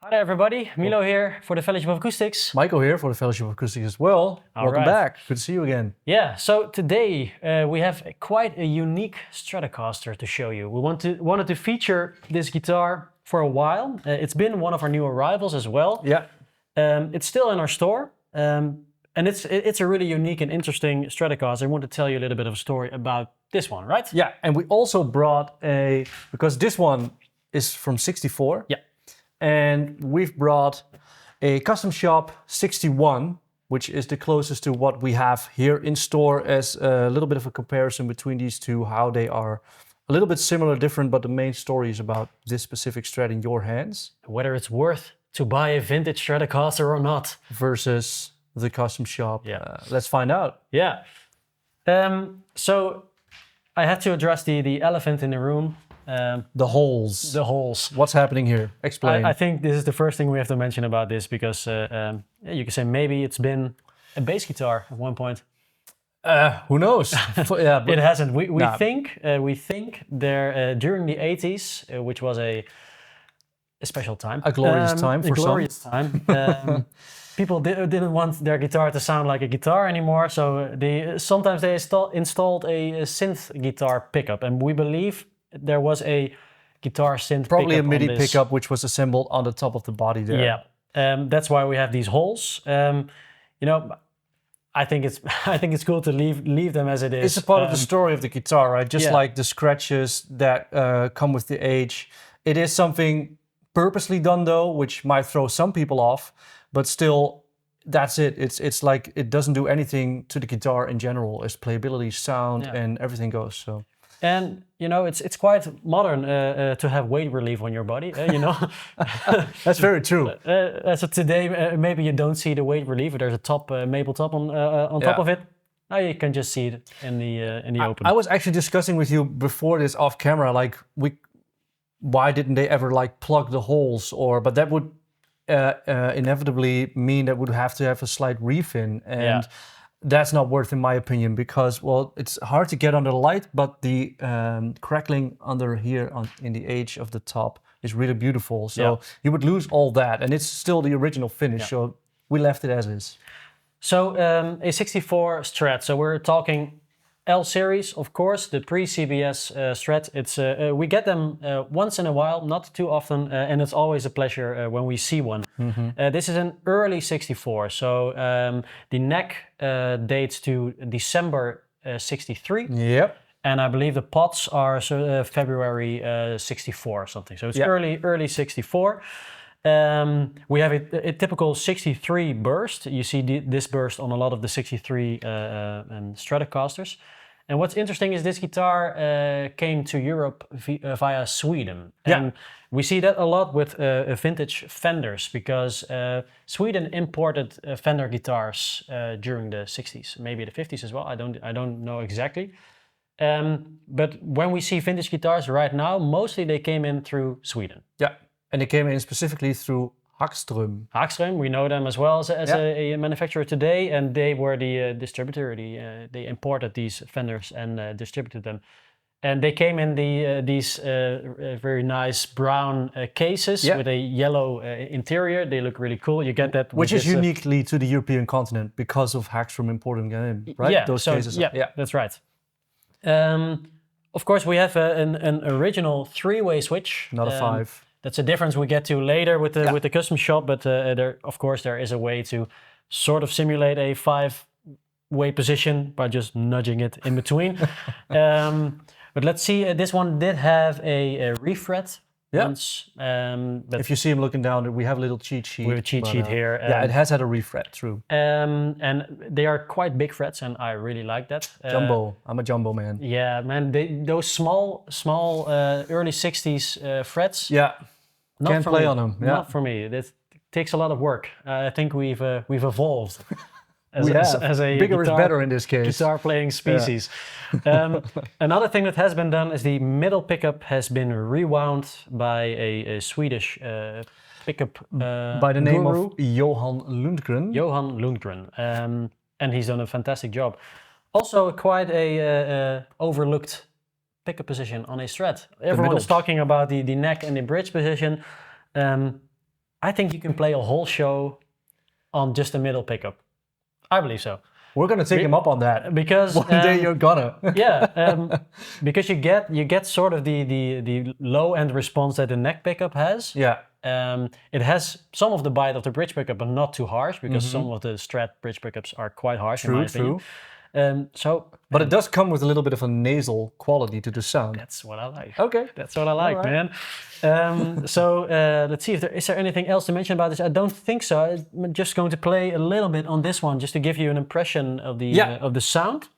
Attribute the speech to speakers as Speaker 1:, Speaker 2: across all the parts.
Speaker 1: Hi there everybody, Milo here for the Fellowship of Acoustics.
Speaker 2: Maico here for the Fellowship of Acoustics as well. Welcome back, good to see you again.
Speaker 1: Yeah, so today we have quite a unique Stratocaster to show you. We wanted to feature this guitar for a while. It's been one of our new arrivals as well.
Speaker 2: Yeah.
Speaker 1: It's still in our store. And it's a really unique and interesting Stratocaster. I want to tell you a little bit of a story about this one, right?
Speaker 2: Yeah, and we also brought because this one is from '64.
Speaker 1: Yeah.
Speaker 2: And we've brought a Custom Shop 61, which is the closest to what we have here in store, as a little bit of a comparison between these two, how they are a little bit similar, different, but the main story is about this specific Strat in your hands.
Speaker 1: Whether it's worth to buy a vintage Stratocaster or not.
Speaker 2: Versus the Custom Shop.
Speaker 1: Yeah.
Speaker 2: Let's find out.
Speaker 1: Yeah. So I had to address the elephant in the room.
Speaker 2: The holes.
Speaker 1: The holes.
Speaker 2: What's happening here? Explain.
Speaker 1: I think this is the first thing we have to mention about this because you can say maybe it's been a bass guitar at one point.
Speaker 2: Who knows? Yeah,
Speaker 1: but it hasn't. We think there during the 80s, which was a special time,
Speaker 2: a glorious time for
Speaker 1: some. A glorious time. People didn't want their guitar to sound like a guitar anymore, so sometimes they installed a synth guitar pickup, and we believe there was a guitar synth
Speaker 2: probably
Speaker 1: pickup
Speaker 2: a MIDI pickup which was assembled on the top of the body there.
Speaker 1: Yeah, that's why we have these holes. You know, I think it's cool to leave them as it is.
Speaker 2: It's a part of the story of the guitar, right? Just like the scratches that come with the age. It is something purposely done though, which might throw some people off, but still, that's it. It's like it doesn't do anything to the guitar in general, as playability, sound, and everything goes. So.
Speaker 1: And you know, it's quite modern to have weight relief on your body. You know,
Speaker 2: that's very true.
Speaker 1: So today, maybe you don't see the weight relief. There's a top maple top on top of it. Now you can just see it in the open.
Speaker 2: I was actually discussing with you before this off camera, like why didn't they ever like plug the holes, but that would inevitably mean that would have to have a slight refin and. That's not worth, in my opinion, because, well, it's hard to get under the light, but the crackling under here in the edge of the top is really beautiful. So you would lose all that, and it's still the original finish. So we left it as is.
Speaker 1: So a 64 Strat. So we're talking L series, of course, the pre-CBS Strat. It's we get them once in a while, not too often, and it's always a pleasure when we see one. Mm-hmm. This is an early 64, so the neck dates to December 63.
Speaker 2: Yep.
Speaker 1: And I believe the pots are February 64 or something. So it's early 64. We have a typical 63 burst. You see this burst on a lot of the 63 Stratocasters. And what's interesting is this guitar came to Europe via Sweden. And we see that a lot with vintage Fenders because Sweden imported Fender guitars during the 60s, maybe the 50s as well. I don't know exactly. But when we see vintage guitars right now, mostly they came in through Sweden.
Speaker 2: Yeah. And they came in specifically through Hagström.
Speaker 1: Hagström, we know them as well as a manufacturer today, and they were the distributor. They imported these Fenders and distributed them. And they came in these very nice brown cases with a yellow interior. They look really cool. You get that.
Speaker 2: Which is uniquely to the European continent because of Hagström importing them in, right?
Speaker 1: Yeah,
Speaker 2: those cases.
Speaker 1: Yeah, that's right. Of course, we have an original three-way switch.
Speaker 2: Not a 5.
Speaker 1: That's a difference we get to later with the Custom Shop, but there is a way to sort of simulate a 5-way position by just nudging it in between. But let's see, this one did have a refret once. But
Speaker 2: if you see him looking down, we have a little cheat sheet.
Speaker 1: We have a cheat sheet here.
Speaker 2: It has had a refret, true.
Speaker 1: And they are quite big frets, and I really like that.
Speaker 2: Jumbo, I'm a jumbo man.
Speaker 1: Yeah, man, those small early 60s frets.
Speaker 2: Yeah. Can't play on them.
Speaker 1: Not for me. It takes a lot of work. I think we've evolved as a
Speaker 2: bigger is better in this case.
Speaker 1: Guitar playing species. Another thing that has been done is the middle pickup has been rewound by a Swedish pickup
Speaker 2: by the name of Johan Lundgren.
Speaker 1: Johan Lundgren, and he's done a fantastic job. Also, quite a overlooked pickup position on a Strat. Everyone is talking about the neck and the bridge position. I think you can play a whole show on just a middle pickup. I believe so.
Speaker 2: We're gonna take him up on that
Speaker 1: because
Speaker 2: one day. You're gonna.
Speaker 1: Because you get sort of the low end response that the neck pickup has.
Speaker 2: Yeah.
Speaker 1: It has some of the bite of the bridge pickup, but not too harsh, because some of the Strat bridge pickups are quite harsh in my opinion.
Speaker 2: But it does come with a little bit of a nasal quality to the sound.
Speaker 1: That's what I like.
Speaker 2: Okay,
Speaker 1: that's what I like, man. Let's see if is there anything else to mention about this. I don't think so. I'm just going to play a little bit on this one, just to give you an impression of the sound.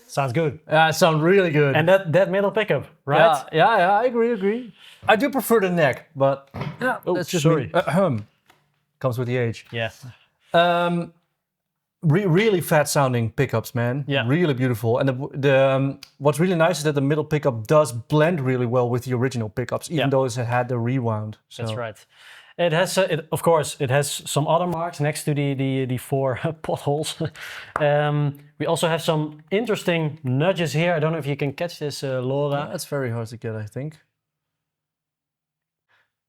Speaker 1: Sounds good.
Speaker 2: Yeah, it sounds really good.
Speaker 1: And that middle pickup, right?
Speaker 2: Yeah, I agree. I do prefer the neck, but that's just
Speaker 1: sorry.
Speaker 2: Comes with the age.
Speaker 1: Yeah.
Speaker 2: Really fat sounding pickups, man.
Speaker 1: Yeah.
Speaker 2: Really beautiful. And what's really nice is that the middle pickup does blend really well with the original pickups, even though it had the rewound. So.
Speaker 1: That's right. It has, of course, it has some other marks next to the 4 potholes. We also have some interesting nudges here. I don't know if you can catch this, Laura.
Speaker 2: That's very hard to get, I think.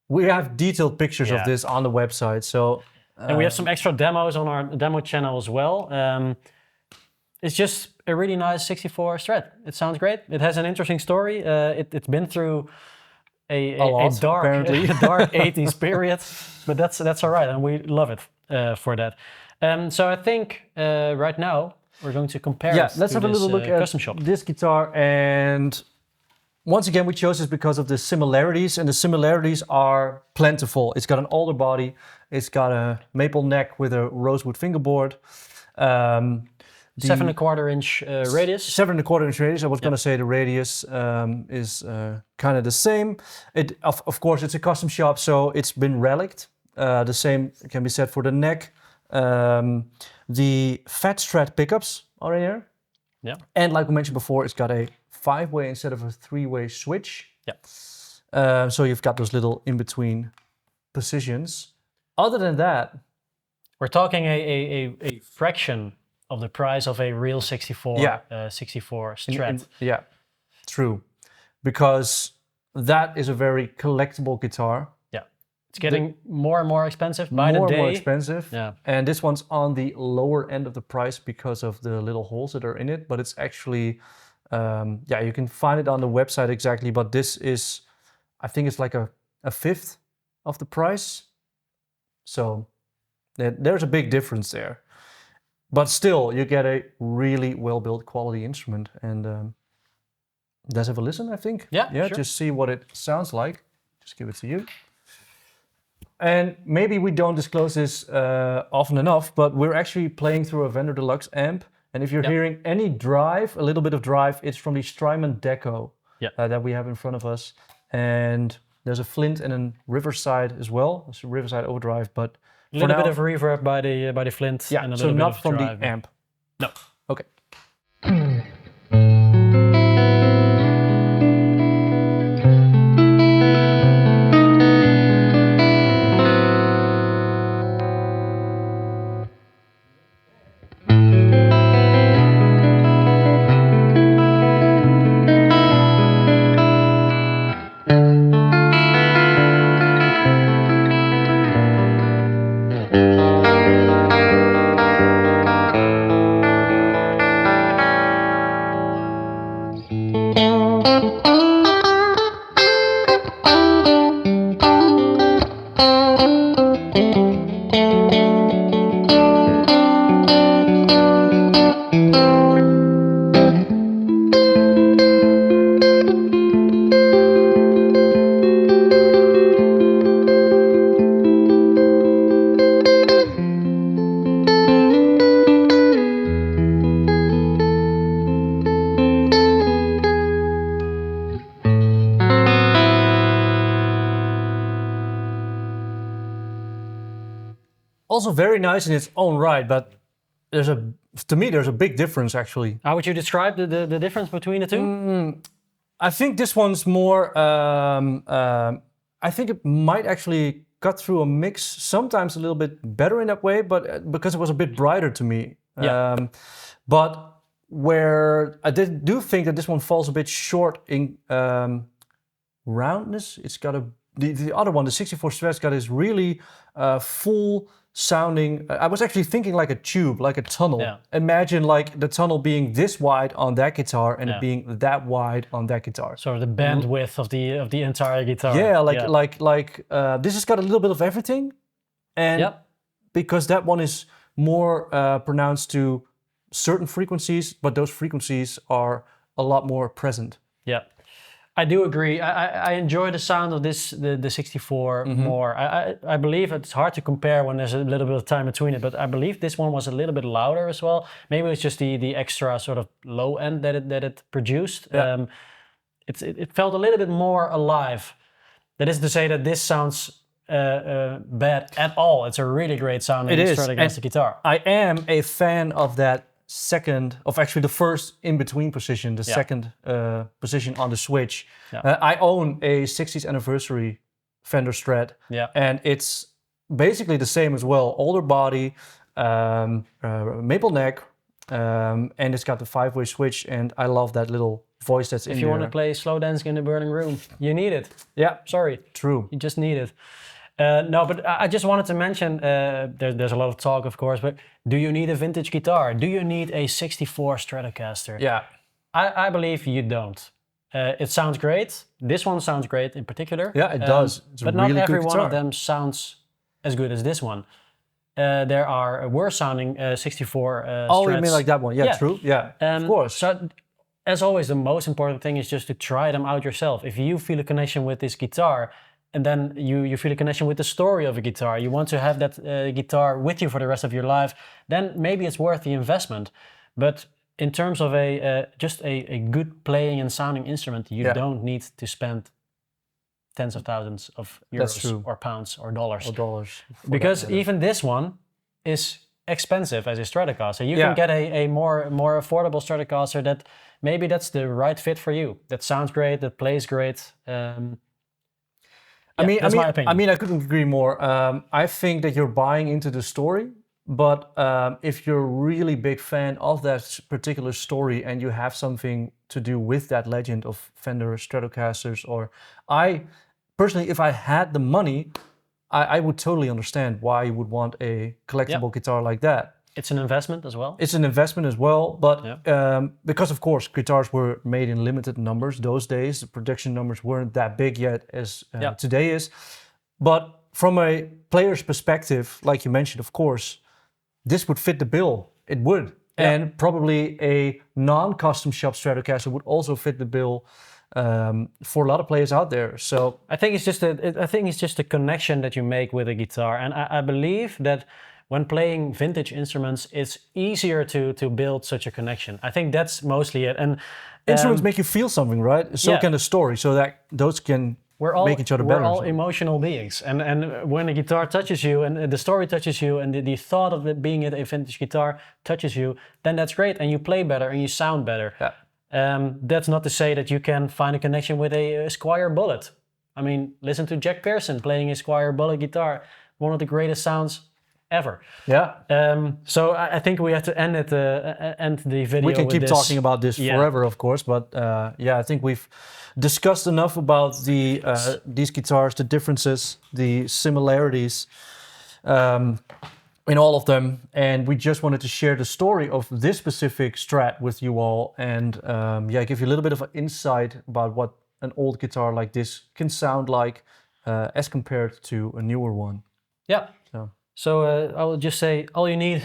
Speaker 2: We have detailed pictures of this on the website, so...
Speaker 1: and we have some extra demos on our demo channel as well. It's just a really nice 64 Strat. It sounds great. It has an interesting story. It's been through a dark 80s period, but that's all right, and we love it for that. So I think right now we're going to compare. Yeah,
Speaker 2: let's have a little look at
Speaker 1: Custom Shop.
Speaker 2: This guitar, and once again we chose this because of the similarities, and the similarities are plentiful. It's got an older body, it's got a maple neck with a rosewood fingerboard.
Speaker 1: 7 1/4 inch radius.
Speaker 2: 7 1/4 inch radius. I was going to say the radius is kind of the same. Of course, it's a custom shop, so it's been relicked. The same can be said for the neck. The fat Strat pickups are in here.
Speaker 1: Yeah.
Speaker 2: And like we mentioned before, it's got a 5-way instead of a 3-way switch.
Speaker 1: Yeah.
Speaker 2: So you've got those little in-between positions. Other than that,
Speaker 1: we're talking a fraction of the price of a real 64 Strat.
Speaker 2: Yeah, true. Because that is a very collectible guitar.
Speaker 1: Yeah. It's getting more and more expensive by the day.
Speaker 2: More expensive.
Speaker 1: Yeah.
Speaker 2: And this one's on the lower end of the price because of the little holes that are in it. But it's actually, you can find it on the website exactly. But this is, I think it's like a fifth of the price. So there's a big difference there. But still, you get a really well-built quality instrument. And let's have a listen, I think.
Speaker 1: Yeah, sure.
Speaker 2: Just see what it sounds like. Just give it to you. And maybe we don't disclose this often enough, but we're actually playing through a Fender Deluxe amp. And if you're hearing any drive, a little bit of drive, it's from the Strymon Deco that we have in front of us. And there's a Flint and a Riverside as well. It's a Riverside overdrive, but
Speaker 1: a little bit of reverb by the Flint.
Speaker 2: Yeah,
Speaker 1: and a
Speaker 2: so
Speaker 1: little
Speaker 2: not
Speaker 1: bit of
Speaker 2: from
Speaker 1: drive.
Speaker 2: the amp.
Speaker 1: No.
Speaker 2: Okay. Also very nice in its own right, but to me there's a big difference actually.
Speaker 1: How would you describe the difference between the two?
Speaker 2: I think this one's more. I think it might actually cut through a mix sometimes a little bit better in that way, but because it was a bit brighter to me.
Speaker 1: Yeah.
Speaker 2: But where I do think that this one falls a bit short in roundness. It's got the other one, the 64 Strat's got this really full sounding. I was actually thinking like a tube, like a tunnel.
Speaker 1: Yeah.
Speaker 2: Imagine like the tunnel being this wide on that guitar and it being that wide on that guitar.
Speaker 1: Sort of the bandwidth of the entire guitar.
Speaker 2: Yeah, this has got a little bit of everything, and because that one is more pronounced to certain frequencies, but those frequencies are a lot more present.
Speaker 1: Yeah. I do agree. I enjoy the sound of the 64 more. I believe it's hard to compare when there's a little bit of time between it, but I believe this one was a little bit louder as well. Maybe it's just the extra sort of low end that it produced.
Speaker 2: Yeah.
Speaker 1: It felt a little bit more alive. That is to say that this sounds bad at all. It's a really great sounding Stratocaster guitar.
Speaker 2: I am a fan of that actually the first in-between position, the second position on the switch.
Speaker 1: Yeah.
Speaker 2: I own a 60th anniversary Fender Strat, and it's basically the same as well. Older body, maple neck, and it's got the 5-way switch, and I love that little voice that's in there.
Speaker 1: If you want to play Slow Dancing in the Burning Room, you need it. Yeah, sorry.
Speaker 2: True.
Speaker 1: You just need it. No, but I just wanted to mention, there's a lot of talk, of course, but do you need a vintage guitar? Do you need a 64 Stratocaster?
Speaker 2: Yeah.
Speaker 1: I believe you don't. It sounds great. This one sounds great in particular.
Speaker 2: Yeah, it does. It's
Speaker 1: but
Speaker 2: a really
Speaker 1: not every
Speaker 2: good
Speaker 1: one
Speaker 2: guitar.
Speaker 1: of them sounds as good as this one. There are worse sounding 64
Speaker 2: Oh,
Speaker 1: Strats.
Speaker 2: you mean like that one? Yeah, true. Yeah, of course.
Speaker 1: So, as always, the most important thing is just to try them out yourself. If you feel a connection with this guitar, and then you feel a connection with the story of a guitar, you want to have that guitar with you for the rest of your life, then maybe it's worth the investment. But in terms of just a good playing and sounding instrument, you don't need to spend tens of thousands of euros or pounds or dollars. Because even this one is expensive as a Stratocaster. You can get a more affordable Stratocaster that maybe that's the right fit for you. That sounds great, that plays great. That's my opinion.
Speaker 2: I mean, I couldn't agree more. I think that you're buying into the story, but if you're a really big fan of that particular story and you have something to do with that legend of Fender Stratocasters, or I personally, if I had the money, I would totally understand why you would want a collectible guitar like that.
Speaker 1: It's an investment as well.
Speaker 2: It's an investment as well, but because of course guitars were made in limited numbers those days, the production numbers weren't that big yet as today is. But from a player's perspective, like you mentioned, of course, this would fit the bill. It would, and probably a non-custom shop Stratocaster would also fit the bill for a lot of players out there. So
Speaker 1: I think it's just a connection that you make with a guitar, and I believe that when playing vintage instruments, it's easier to build such a connection. I think that's mostly it. And
Speaker 2: instruments make you feel something, right? So can the story, so that those can make each other better.
Speaker 1: We're all emotional beings, and when a guitar touches you, and the story touches you, and the thought of it being a vintage guitar touches you, then that's great, and you play better and you sound better. Yeah. That's not to say that you can find a connection with a Squier Bullet. I mean, listen to Jack Pearson playing a Squier Bullet guitar, one of the greatest sounds ever. Yeah. So I think we have to end the video.
Speaker 2: We can keep
Speaker 1: this.
Speaker 2: talking about this forever, of course, but I think we've discussed enough about these guitars, the differences, the similarities. in all of them, and we just wanted to share the story of this specific Strat with you all, and yeah, give you a little bit of an insight about what an old guitar like this can sound like as compared to a newer one.
Speaker 1: Yeah. So I will just say, all you need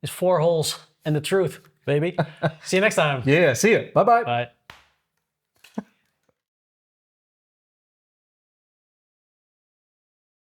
Speaker 1: is 4 holes and the truth, baby. See you next time.
Speaker 2: Yeah, see you. Bye-bye.
Speaker 1: Bye.